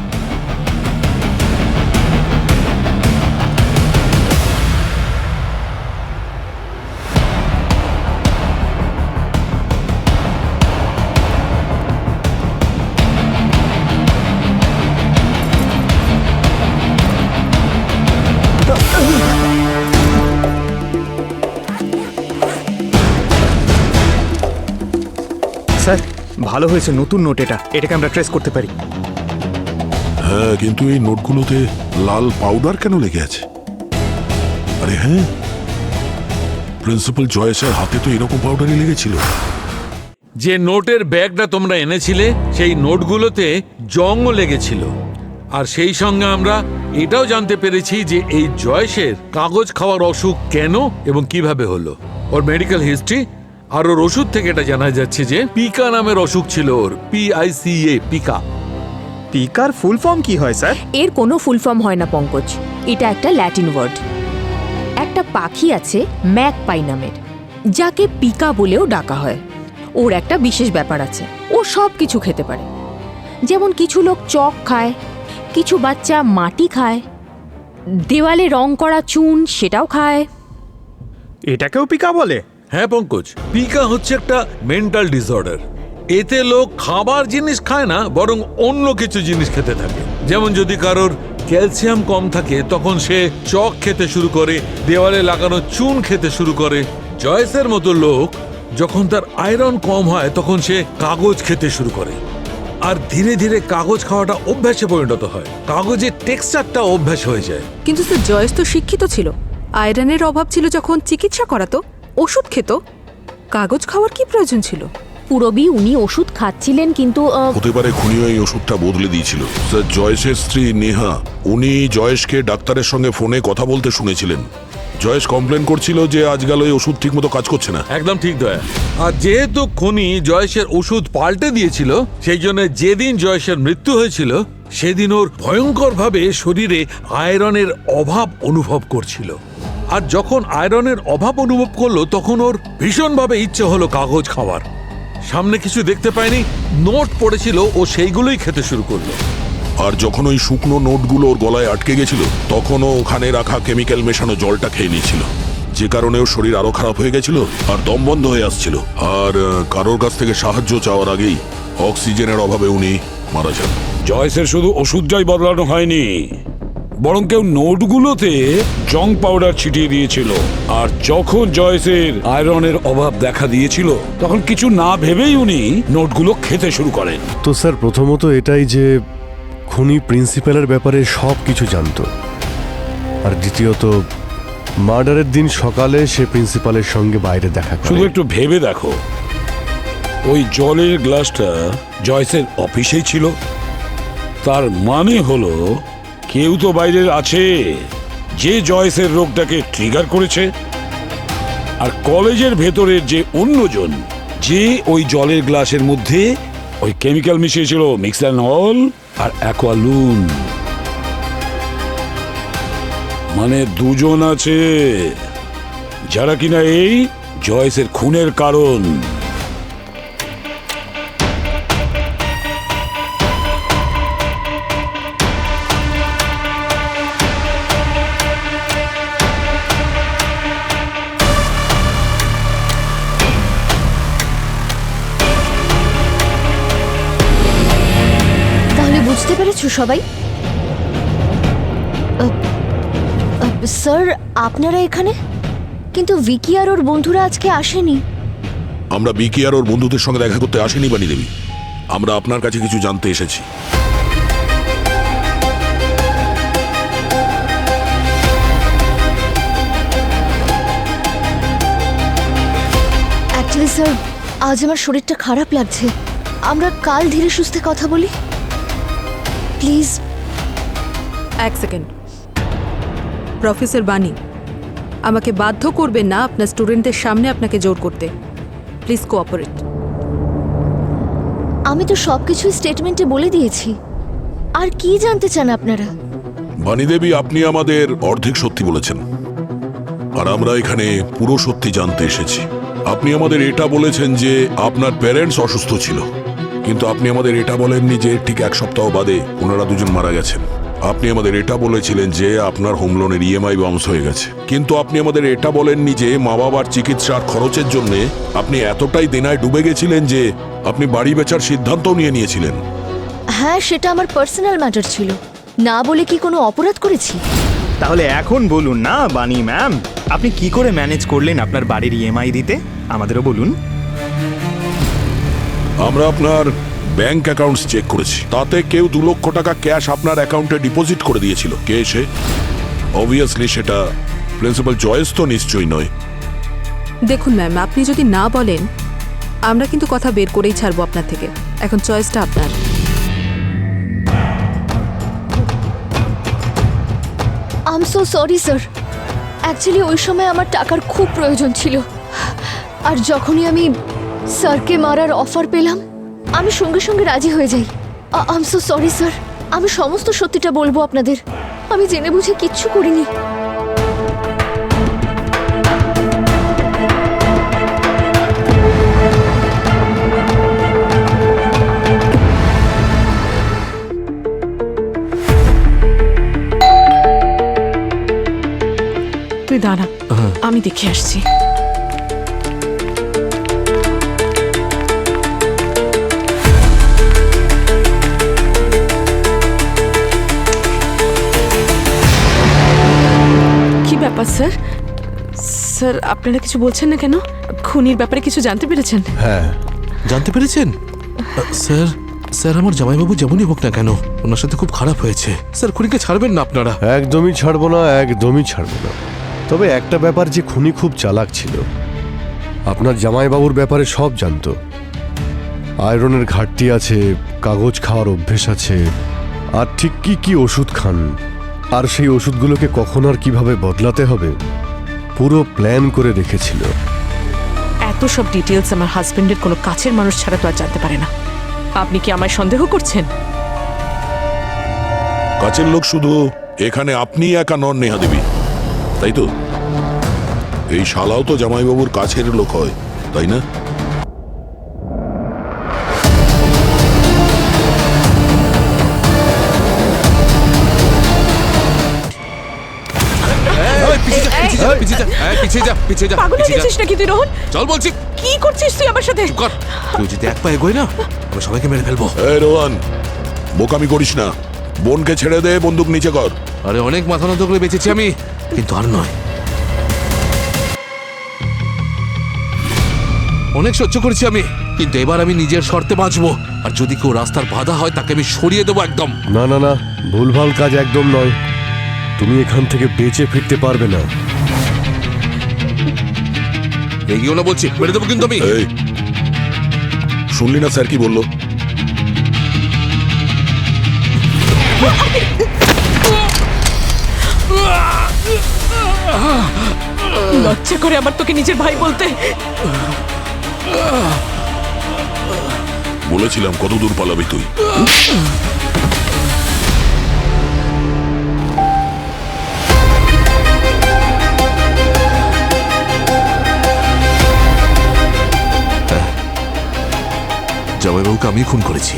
স্যার ভালো হয়েছে নতুন নোট, এটাকে আমরা ট্রেস করতে পারি। হ্যাঁ, কিন্তু এই নোটগুলোতে লাল পাউডার কেন লেগে আছে? আরে হ্যাঁ, প্রিন্সিপাল জয়েসের হাতে তো এরকম পাউডারই লেগেছিল। যে নোটের ব্যাগটা তোমরা এনেছিলে সেই নোটগুলোতে জংও লেগেছিল। আর সেই সঙ্গে আমরা এটাও জানতে পেরেছি যে এই জয়েসের কাগজ খাওয়ার অসুখ কেন এবং কিভাবে হলো, ওর মেডিকেল হিস্ট্রি আর ওর ওষুধ থেকে এটা জানা যাচ্ছে যে পিকা নামের অসুখ ছিল ওর, PICA, পিকা। পিকার ফুল ফর্ম কি হয় স্যার? এর কোনো ফুল ফর্ম হয় না পঙ্কজ, এটা একটা ল্যাটিন ওয়ার্ড। একটা পাখি আছে ম্যাকপাই নামের, যাকে পিকা বলেও ডাকা হয়। ওর একটা বিশেষ ব্যাপার আছে, ও সব কিছু খেতে পারে। যেমন কিছু লোক চক খায়, কিছু বাচ্চা মাটি খায়, দেওয়ালে রং করা চুন সেটাও খায়। এটাকেও পিকা বলে? হ্যাঁ পঙ্কজ, পিকা হচ্ছে একটা মেন্টাল ডিসঅর্ডার। এতে লোক খাবার জিনিস খায় না, বরং অন্য কিছু জিনিস খেতে থাকে। যেমন যদি কারোর ক্যালসিয়াম কম থাকে তখন সে চক খেতে শুরু করে, দেওয়ালে লাগানো চুন খেতে শুরু করে। জয়েসের মতো লোক যখন তার আয়রন কম হয় তখন সে কাগজ খেতে শুরু করে, আর ধীরে ধীরে কাগজ খাওয়াটা অভ্যাসে পরিণত হয়, কাগজের টেক্সচারটা অভ্যাস হয়ে যায়। কিন্তু স্যার জয়েস তো শিক্ষিত ছিল, আয়রনের অভাব ছিল যখন চিকিৎসা করাতো, ওষুধ খেত, কাগজ খাওয়ার কি প্রয়োজন ছিল? পুরবী উনি ওষুধ খাচ্ছিলেন, কিন্তু হতে পারে খুনিও এই ওষুধটা বদলে দিয়েছিল। স্যার, জয়েশের স্ত্রী নেহা উনি জয়েশকে ডাক্তারের সঙ্গে ফোনে কথা বলতে শুনেছিলেন। জয়েশ কমপ্লেন করছিল যে আজকাল ওই ওষুধ ঠিক মতো কাজ করছে না। একদম ঠিক দয়া। আর যেহেতু খুনি জয়েশের ওষুধ পাল্টে দিয়েছিল, সেই জন্য যেদিন জয়েশের মৃত্যু হয়েছিল সেদিন ওর ভয়ঙ্করভাবে শরীরে আয়রনের অভাব অনুভব করছিল। আর যখন আয়রনের অভাব অনুভব করলো তখন ওর ভীষণভাবে ইচ্ছে হলো কাগজ খাওয়ার। সামনে কিছু দেখতে পায়নি, নোট পড়েছিল, ও সেইগুলোই খেতে শুরু করলো। আর যখন ওই শুকনো নোটগুলো ওর গলায় আটকে গেছিল তখন ও ওখানে রাখা কেমিক্যাল মেশানো জলটা খেয়ে নিয়েছিল, যে কারণে ওর শরীর আরো খারাপ হয়ে গেছিল আর দম বন্ধ হয়ে আসছিল। আর কারোর কাছ থেকে সাহায্য চাওয়ার আগেই অক্সিজেনের অভাবে উনি মারা যান। জয়েসের শুধু ওষুধটাই বদলানো হয়নি, বরং কেউ নোটগুলোতে জং পাউডার ছিটিয়ে দিয়েছিল। আর যখন জয়েসের আয়রনের অভাব দেখা দিয়েছিল তখন কিছু না ভেবেই উনি নোটগুলো খেতে শুরু করেন। তো স্যার, প্রথমত এটাই যে খুনি প্রিন্সিপালের ব্যাপারে সব কিছু জানতো, আর দ্বিতীয়ত মার্ডারের দিন সকালে সে প্রিন্সিপালের সঙ্গে বাইরে দেখা করে। শুধু একটু ভেবে দেখো, ওই জলের গ্লাসটা জয়েসের অফিসেই ছিল, তার মানে হলো কেউ তো বাইরে আছে যে জয়েসের রোগটাকে ট্রিগার করেছে। আর কলেজের ভেতরের যে অন্যজন যে ওই জলের গ্লাসের মধ্যে ওই কেমিক্যাল মিশিয়েছিল, মিক্সানল আর অ্যাকোয়ালুন, মানে দুজন আছে যারা কিনা এই জয়েসের খুনের কারণ। বুঝতে পেরেছো সবাই? স্যার, আপনারা এখানে, কিন্তু ভিকি আর ওর বন্ধুরা আজকে আসেনি। আমরা বিকি আর ওর বন্ধুদের সঙ্গে দেখা করতে আসেনি বানি দেবী, আমরা আপনার কাছে কিছু জানতে এসেছি। অ্যাকচুয়ালি স্যার, আজ আমার শরীরটা খারাপ লাগছে, আমরা কাল ধীরে সুস্থে কথা বলি প্লিজ। এক সেকেন্ড, প্রফেসর বানি, আমাকে বাধ্য করবেন না আপনার স্টুডেন্টদের সামনে আপনাকে জোর করতে। Please cooperate. আমি তো সবকিছুই স্টেটমেন্টে বলে দিয়েছি, আর কি জানতে চান আপনারা? বানি দেবী, আপনি আমাদের অর্ধেক সত্যি বলেছেন, আর আমরা এখানে পুরো সত্যি জানতে এসেছি। আপনি আমাদের এটা বলেছেন যে আপনার প্যারেন্টস অসুস্থ ছিল, কিন্তু আপনি আমাদের এটা বলেননি যে ঠিক এক সপ্তাহ বাদে ওনারা দুজন মারা গেছেন। আপনি আমাদের এটা বলেছিলেন যে আপনার হোম লোনের ইএমআই বাউন্স হয়ে গেছে, কিন্তু আপনি আমাদের এটা বলেননি যে মা বাবার চিকিৎসার খরচের জন্য আপনি এতটাই দেনায় ডুবে গেছিলেন যে আপনি বাড়ি বেচার সিদ্ধান্তও নিয়েছিলেন। হ্যাঁ, সেটা আমার পার্সোনাল ম্যাটার ছিল, না বলে কি কোনো অপরাধ করেছি? তাহলে এখন বলুন না বানি ম্যাম, আপনি কি করে ম্যানেজ করলেন আপনার বাড়ির ইএমআই দিতে, আমাদেরও বলুন। আমরা আপনার ব্যাংক অ্যাকাউন্টস চেক করেছি, তাতে কেউ 2 লক্ষ টাকা ক্যাশ আপনার অ্যাকাউন্টে ডিপোজিট করে দিয়েছিল। কে সে? অবভিয়াসলি সেটা প্রিন্সিপাল জয়েস তো নিশ্চয়ই নয়। দেখুন ম্যাম, আপনি যদি না বলেন আমরা কিন্তু কথা বের করেই ছাড়বো আপনার থেকে। এখন চয়েসটা আপনার। I am so sorry sir, actually ওই সময় আমার টাকার খুব প্রয়োজন ছিল, আর যখনই আমি স্যারকে মারার অফার পেলাম আমি সঙ্গে সঙ্গে রাজি হয়ে যাই। I am so sorry sir, আমি সমস্ত সত্যিটা বলবো আপনাদের, আমি জেনে বুঝে কিচ্ছু করিনি। তুই দাঁড়া, আমি দেখে আসছি। স্যার, স্যার আপনারা কিছু বলছেন না কেন? খুনির ব্যাপারে কিছু জানতে পেরেছেন? হ্যাঁ, জানতে পেরেছেন স্যার। স্যার, আমার জামাইবাবু যেমনই হোক না কেন ওনার সাথে খুব খারাপ হয়েছে। স্যার, খুনিকে ছাড়বেন না আপনারা? একদমই ছাড়বো না, একদমই ছাড়বো না। তবে একটা ব্যাপার, যে খুনি খুব চালাক ছিল, আপনার জামাইবাবুর ব্যাপারে সব জানতো, আয়রনের ঘাটতি আছে, কাগজ খাওয়ার অভ্যেস আছে, আর ঠিক কি কি ওষুধ খান, আর সেই ওষুধগুলোকে কখন আর কিভাবে বদলাতে হবে পুরো প্ল্যান করে রেখেছিল। এত সব ডিটেলস আমার হাজবেন্ডের কোনো কাছের মানুষ ছাড়া তো আর জানতে পারে না। আপনি কি আমায় সন্দেহ করছেন? কাছের লোক শুধু এখানে আপনি একা নন নেহা দেবী, তাই তো? এই শালাও তো জামাইবাবুর কাছের লোক হয়, তাই না? পাগল হয়ে গেছিস নাকি তুই রোহন? চল বলছি। কি করছিস তুই আমার সাথে? তুই যদি এক পা এগোয় না আমি সবাইকে মেরে ফেলবো। এই রোহন, বোকামি করিস না। বোনকে ছেড়ে দে, বন্দুক নিচে কর। আরে অনেক মাথা নত করে বেঁচেছি আমি, কিন্তু আর নয়। অনেক সহ্য করেছি আমি, কিন্তু এবার আমি নিজের শর্তে বাঁচবো। আর যদি কেউ রাস্তার বাধা হয় তাকে আমি সরিয়ে দেবো একদম। না না না, ভুলভাল কাজ একদম নয়। তুমি এখান থেকে বেঁচে ফিরতে পারবে না। এগিয়েও না বলছি, মেরে দেবো কিন্তু আমি। এই শুনলি না স্যার কি বললো? লজ্জা করে আবার তোকে নিজের ভাই বলতে? বলেছিলাম কত দূর পালাবি তুই। জামাইবাবুকে আমি খুন করেছি,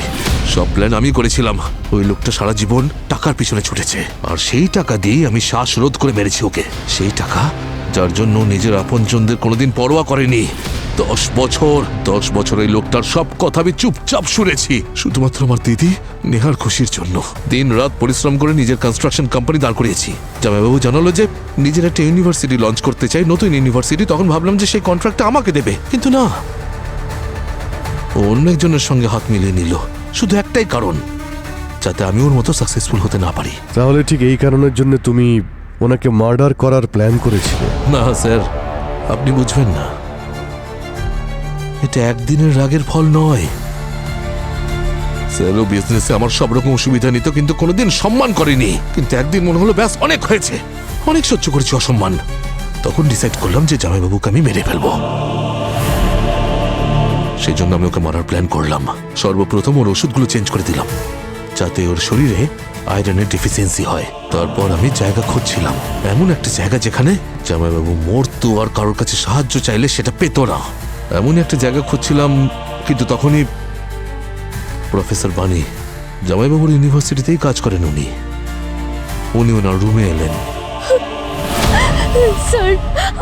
সব প্ল্যান আমি করেছিলাম। ওই লোকটা সারা জীবন টাকার পিছনে ছুটেছে, আর সেই টাকা দিয়েই আমি শ্বাসরোধ করে মেরেছি ওকে। সেই টাকা যার জন্য নিজের আপনজনদের কোনোদিন পরোয়া করেনি। 10 বছর এই লোকটার সব কথা আমি চুপচাপ শুনেছি, শুধুমাত্র আমার দিদি নেহার খুশির জন্য। দিন রাত পরিশ্রম করে নিজের কনস্ট্রাকশন কোম্পানি দাঁড় করিয়েছি। জামাইবাবু জানালো যে নিজের একটা ইউনিভার্সিটি লঞ্চ করতে চাই, নতুন ইউনিভার্সিটি। তখন ভাবলাম যে সেই কন্ট্রাক্টটা আমাকে দেবে, কিন্তু না, ও অন্য একজনের সঙ্গে হাত মিলিয়ে নিল, শুধু একটাই কারণ, যাতে আমি ওর মতো সাকসেসফুল হতে না পারি। তাহলে ঠিক এই কারণের জন্য তুমি ওনাকে মার্ডার করার প্ল্যান করেছিলে? না স্যার, আপনি বুঝবেন না, এটা একদিনের রাগের ফল নয় স্যার। ও বিজনেসে আমার সব রকম সুবিধা নিত, কিন্তু কোনোদিন সম্মান করেনি। কিন্তু একদিন মনে হলো ব্যাস অনেক হয়েছে, অনেক সহ্য করেছি অসম্মান। তখন ডিসাইড করলাম যে জামাইবাবুকে আমি মেরে ফেলবো। সেই জন্য আমি ওকে মারার প্ল্যান করলাম। সর্বপ্রথম ওর ওষুধগুলো চেঞ্জ করে দিলাম, যাতে ওর শরীরে আয়রনের ডেফিসিয়েন্সি হয়। তারপর আমি জায়গা খুঁজছিলাম, এমন একটা জায়গা যেখানে জামাইবাবু মরতো আর কারোর কাছে সাহায্য চাইলে সেটা পেত না। এমন একটা জায়গা খুঁজছিলাম, কিন্তু তখনই প্রফেসর বানি, জামাইবাবুর ইউনিভার্সিটিতেই কাজ করেন উনি ওনার রুমে এলেন। স্যার,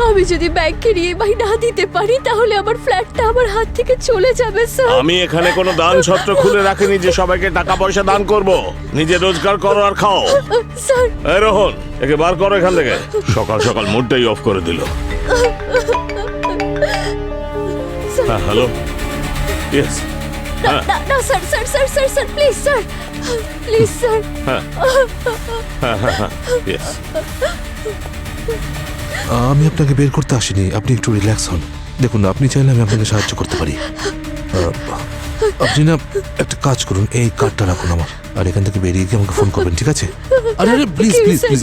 আমি যদি ব্যাংকে ইএমআই না দিতে পারি তাহলে আমার ফ্ল্যাটটা আমার হাত থেকে চলে যাবে স্যার। আমি এখানে কোনো দান ছত্র খুলে রাখিনি যে সবাইকে টাকা পয়সা দান করব। নিজে রোজগার করো আর খাও। স্যার, এই রোহন, একে বার করো এখান থেকে। সকাল সকাল মুডটাই অফ করে দিল। হ্যাঁ, হ্যালো, ইয়েস। না না sir, sir sir sir sir please sir, please sir. হ্যাঁ হ্যাঁ হ্যাঁ, ইয়েস। আমি আপনাকে বের করতে আসিনি, আপনি একটু রিল্যাক্স হন। দেখুন, আপনি চাইলে আমি আপনাকে সাহায্য করতে পারি। আপনি না একটা কাজ করুন, এই কার্ডটা রাখুন আমার, আর এখান থেকে বেরিয়ে গিয়ে আমাকে ফোন করবেন, ঠিক আছে? আরে আরে প্লিজ প্লিজ প্লিজ,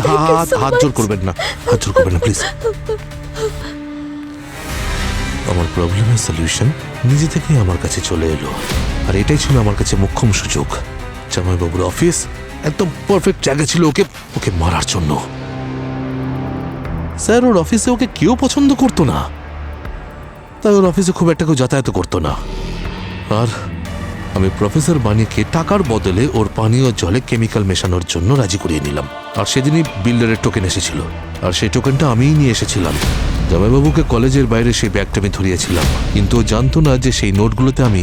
হাত জোর করবেন না, হাত জোর করবেন না প্লিজ। আমার প্রবলেমের সলিউশন নিজে থেকেই আমার কাছে চলে এলো, আর এটাই ছিল আমার কাছে মোক্ষম সুযোগ। জামাইবাবুর অফিস একদম পারফেক্ট জায়গা ছিল ওকে মারার জন্য। স্যার, ওর অফিসে ওকে কেউ পছন্দ করতো না, তাই ওর অফিসে খুব একটা কেউ যাতায়াত করতো না। আর আমি প্রফেসর বানিকে টাকার বদলে ওর পানীয় জলে কেমিক্যাল মেশানোর জন্য রাজি করিয়ে নিলাম। আর সেদিনই বিল্ডারের টোকেন এসেছিল, আর সেই টোকেনটা আমিই নিয়ে এসেছিলাম। জামাইবাবুকে কলেজের বাইরে সেই ব্যাগটা আমি ধরিয়েছিলাম, কিন্তু ও জানতো না যে সেই নোটগুলোতে আমি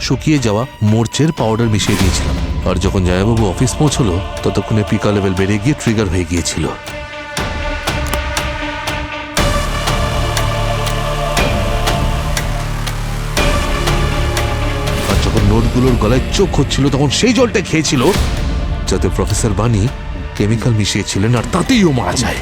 শুকিয়ে যাওয়া মোর্চের পাউডার মিশিয়ে দিয়েছিলাম। আর যখন জামাইবাবু অফিস পৌঁছলো, ততক্ষণে পিকা লেভেল বেড়ে গিয়ে ট্রিগার হয়ে গিয়েছিল। যখন নোটগুলোর গলায় চোখ হচ্ছিল, তখন সেই জলটা খেয়েছিল যাতে প্রফেসর বানি কেমিক্যাল মিশিয়েছিলেন, আর তাতেই ও মারা যায়।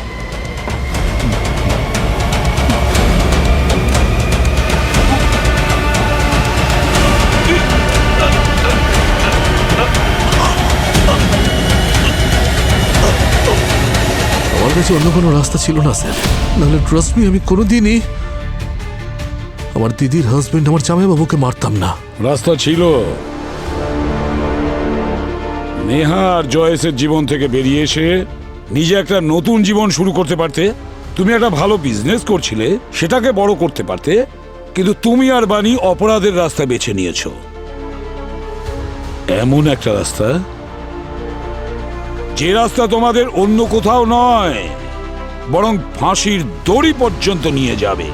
কাছে অন্য কোনো রাস্তা ছিল না স্যার, নাহলে ট্রাস্ট মি আমি কোনোদিনই আমার দিদির হাজবেন্ড আমার জামাইবাবুকে মারতাম না। রাস্তা ছিল। নেহা আর জয়েসের জীবন থেকে বেরিয়ে এসে নিজে একটা নতুন জীবন শুরু করতে পারতে। তুমি একটা ভালো বিজনেস করছিলে, সেটাকে বড় করতে পারতে, কিন্তু তুমি আর বানি অপরাধের রাস্তা বেছে নিয়েছো। এমন একটা রাস্তা, যে রাস্তা তোমাদের অন্য কোথাও নয়, বরং ফাঁসির দড়ি পর্যন্ত নিয়ে যাবে।